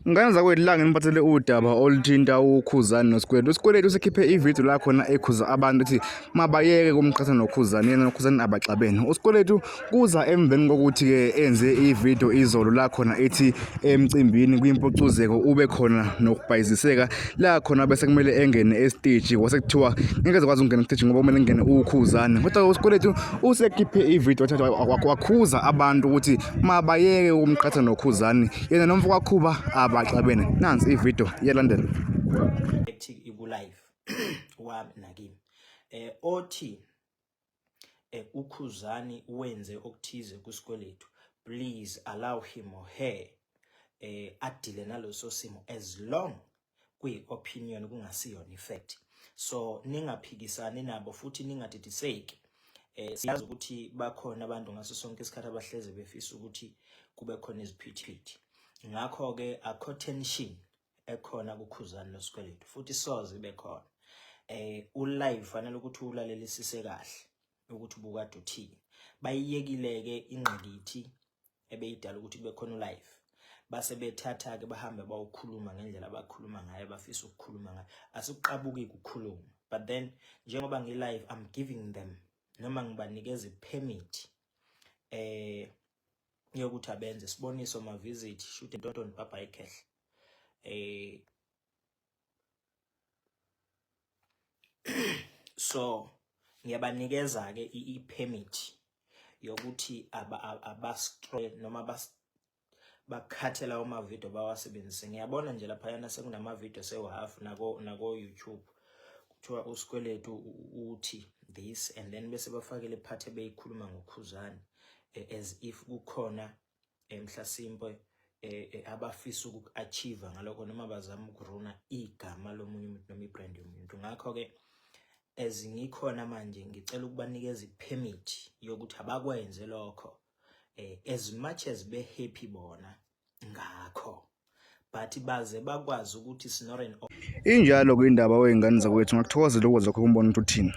Ngane zakwethu la nginipathele udaba oluthinta uKhuzani noSikweletu. uSikweletu usekhiphe ividiyo la khona ekhuza abantu ukuthi mabayeke kumqhatha noKhuzani yena noKhuzani abaxabene. uSikweletu kuza emveni kokuthi-ke enze ividiyo izolo la khona ethi emcimbini kwimpucuzeko ube khona nokubhayiziseka la khona bese kumele engene estage kwase kuthiwa ngeke ezokwazi ukungena estage ngoba kumele engene uKhuzani. Kodwa uSikweletu usekhiphe ividiyo wakhuza abantu ukuthi mabayeke kumqhatha noKhuzani yena nomfowakhuba abaxabene. Nansi ividiyo iyalandela. Live wami nakimi othi uKhuzani wenze okuthize kuSikweletu, please allow him or her adile naloso simo as long kuyi-opinion kungasiyona effect. So ningaphikisani nabo futhi ningadidiseki. Siyazi ukuthi bakhona abantu ngaso sonke isikhathi abahleze befisa ukuthi kube khona iziphithiphithi. Ngakho-ke akho tension ekhona kuKhuzani noSikweletu futhi soze bekhona. Ulive fanele ukuthi ulalelisise kahle ukuthi ubukade uthini. Bayiyekile-ke ingqikithi ebeyidala ukuthi kube khona ulive. Base bethatha-ke bahambe bawukhuluma ngendlela abakhuluma ngayo bafisa ukukhuluma ngayo. Asikuqabuki ukukhuluma. But then njengoba ngi-live I'm giving them noma ngibanikeza i-permit yokuthi abenze isiboniso ma visit shoot eNtotoni Papa Ekhehle. So ngiyabanikeza ke i-permit yokuthi abastroy noma bakhathela ama video bawasebenzise. Ngiyabona nje lapha yana sekunama video sewahalf nako YouTube kuthiwa uSikweletu uthi this and then bese bafakele part ebeyikhuluma ngoKhuzani as if kukhona mhlasimpe abafisa uku-achieve ngalokho noma bazama ukuruna igama lomunye umuntu noma ibrand yomuntu. Ngakho-ke as ngikhona manje ngicela ukubanikeza i-permit yokuthi abakwenze lokho as much as be happy bona ngakho, but baze bakwazi ukuthi sinore injalo kwindaba wey'ngane zakwethu. Ngakuthokozela ukuzwa lokho umbona ukuthi uthini.